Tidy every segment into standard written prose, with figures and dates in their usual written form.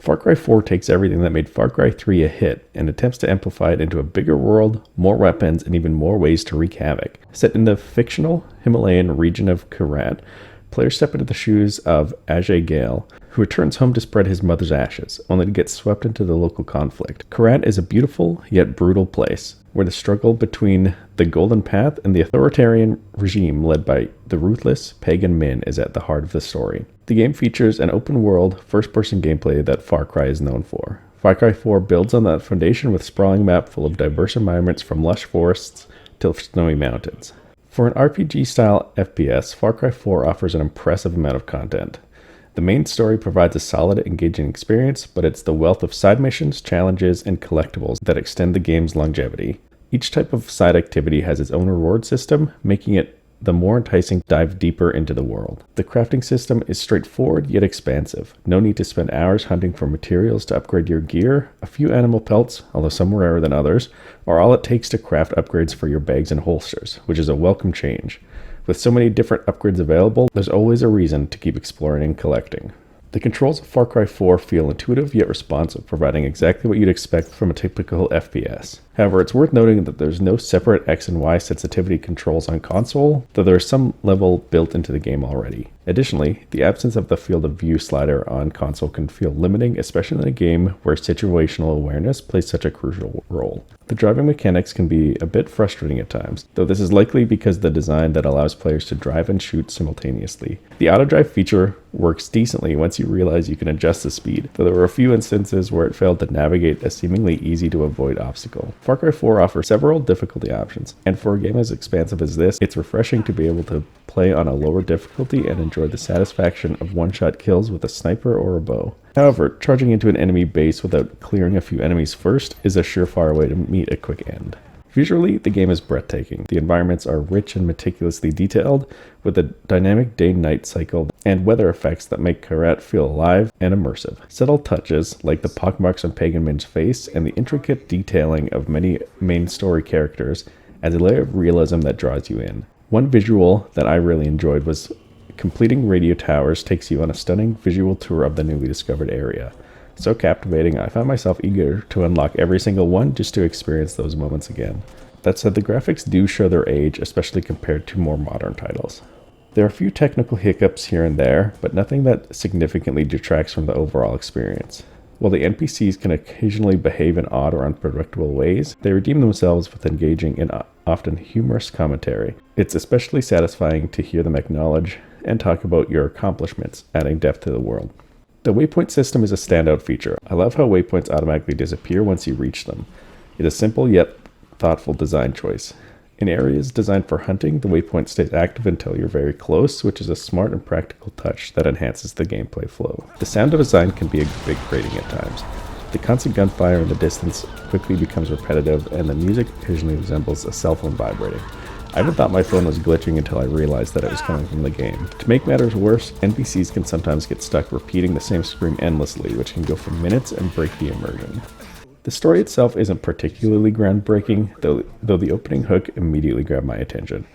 Far Cry 4 takes everything that made Far Cry 3 a hit and attempts to amplify it into a bigger world, more weapons, and even more ways to wreak havoc. Set in the fictional Himalayan region of Kyrat, players step into the shoes of Ajay Ghale, who returns home to spread his mother's ashes, only to get swept into the local conflict. Kyrat is a beautiful yet brutal place, where the struggle between the Golden Path and the authoritarian regime led by the ruthless Pagan Min is at the heart of the story. The game features an open-world, first-person gameplay that Far Cry is known for. Far Cry 4 builds on that foundation with a sprawling map full of diverse environments from lush forests to snowy mountains. For an RPG-style FPS, Far Cry 4 offers an impressive amount of content. The main story provides a solid, engaging experience, but it's the wealth of side missions, challenges, and collectibles that extend the game's longevity. Each type of side activity has its own reward system, making it the more enticing to dive deeper into the world. The crafting system is straightforward yet expansive. No need to spend hours hunting for materials to upgrade your gear. A few animal pelts, although some are rarer than others, are all it takes to craft upgrades for your bags and holsters, which is a welcome change. With so many different upgrades available, there's always a reason to keep exploring and collecting. The controls of Far Cry 4 feel intuitive yet responsive, providing exactly what you'd expect from a typical FPS. However, it's worth noting that there's no separate X and Y sensitivity controls on console, though there is some level built into the game already. Additionally, the absence of the field of view slider on console can feel limiting, especially in a game where situational awareness plays such a crucial role. The driving mechanics can be a bit frustrating at times, though this is likely because of the design that allows players to drive and shoot simultaneously. The auto drive feature works decently once you realize you can adjust the speed, though there were a few instances where it failed to navigate a seemingly easy to avoid obstacle. Far Cry 4 offers several difficulty options, and for a game as expansive as this, it's refreshing to be able to play on a lower difficulty and enjoy the satisfaction of one-shot kills with a sniper or a bow. However, charging into an enemy base without clearing a few enemies first is a surefire way to meet a quick end. Visually, the game is breathtaking. The environments are rich and meticulously detailed, with a dynamic day-night cycle and weather effects that make Kyrat feel alive and immersive. Subtle touches, like the pockmarks on Pagan Min's face and the intricate detailing of many main story characters, adds a layer of realism that draws you in. One visual that I really enjoyed was completing radio towers takes you on a stunning visual tour of the newly discovered area. So captivating, I found myself eager to unlock every single one just to experience those moments again. That said, the graphics do show their age, especially compared to more modern titles. There are a few technical hiccups here and there, but nothing that significantly detracts from the overall experience. While the NPCs can occasionally behave in odd or unpredictable ways, they redeem themselves with engaging in often humorous commentary. It's especially satisfying to hear them acknowledge and talk about your accomplishments, adding depth to the world. The waypoint system is a standout feature. I love how waypoints automatically disappear once you reach them. It's a simple yet thoughtful design choice. In areas designed for hunting, the waypoint stays active until you're very close, which is a smart and practical touch that enhances the gameplay flow. The sound design can be a bit grating at times. The constant gunfire in the distance quickly becomes repetitive, and the music occasionally resembles a cell phone vibrating. I even thought my phone was glitching until I realized that it was coming from the game. To make matters worse, NPCs can sometimes get stuck repeating the same scream endlessly, which can go for minutes and break the immersion. The story itself isn't particularly groundbreaking, though the opening hook immediately grabbed my attention.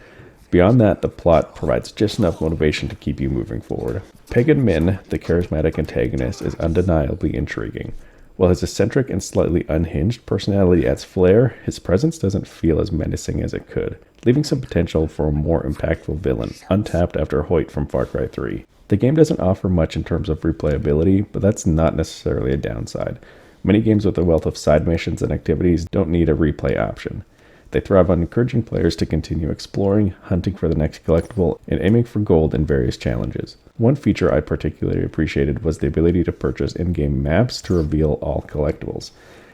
Beyond that, the plot provides just enough motivation to keep you moving forward. Pagan Min, the charismatic antagonist, is undeniably intriguing. While his eccentric and slightly unhinged personality adds flair, his presence doesn't feel as menacing as it could, leaving some potential for a more impactful villain, untapped after Hoyt from Far Cry 3. The game doesn't offer much in terms of replayability, but that's not necessarily a downside. Many games with a wealth of side missions and activities don't need a replay option. They thrive on encouraging players to continue exploring, hunting for the next collectible, and aiming for gold in various challenges. One feature I particularly appreciated was the ability to purchase in-game maps to reveal all collectibles.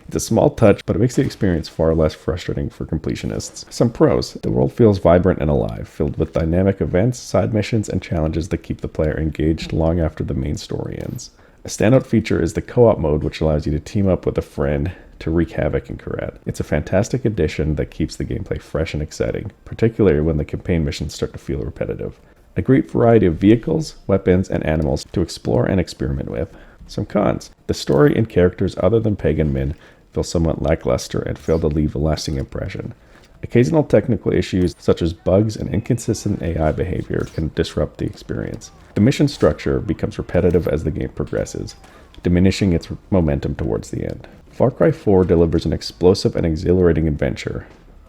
It's a small touch, but it makes the experience far less frustrating for completionists. Some pros: the world feels vibrant and alive, filled with dynamic events, side missions, and challenges that keep the player engaged long after the main story ends. A standout feature is the co-op mode, which allows you to team up with a friend to wreak havoc in Kyrat. It's a fantastic addition that keeps the gameplay fresh and exciting, particularly when the campaign missions start to feel repetitive. A great variety of vehicles, weapons, and animals to explore and experiment with. Some cons: the story and characters other than Pagan Min feel somewhat lackluster and fail to leave a lasting impression. Occasional technical issues such as bugs and inconsistent AI behavior can disrupt the experience. The mission structure becomes repetitive as the game progresses. diminishing its momentum towards the end. Far Cry 4 delivers an explosive and exhilarating adventure,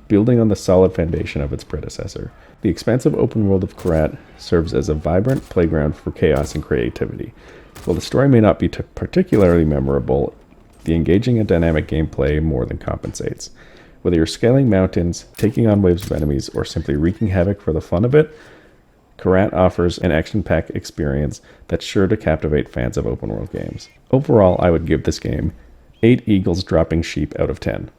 building on the solid foundation of its predecessor. The expansive open world of Kyrat serves as a vibrant playground for chaos and creativity. While the story may not be particularly memorable, the engaging and dynamic gameplay more than compensates. Whether you're scaling mountains, taking on waves of enemies, or simply wreaking havoc for the fun of it, Kyrat offers an action-packed experience that's sure to captivate fans of open-world games. Overall, I would give this game 8 eagles dropping sheep out of 10.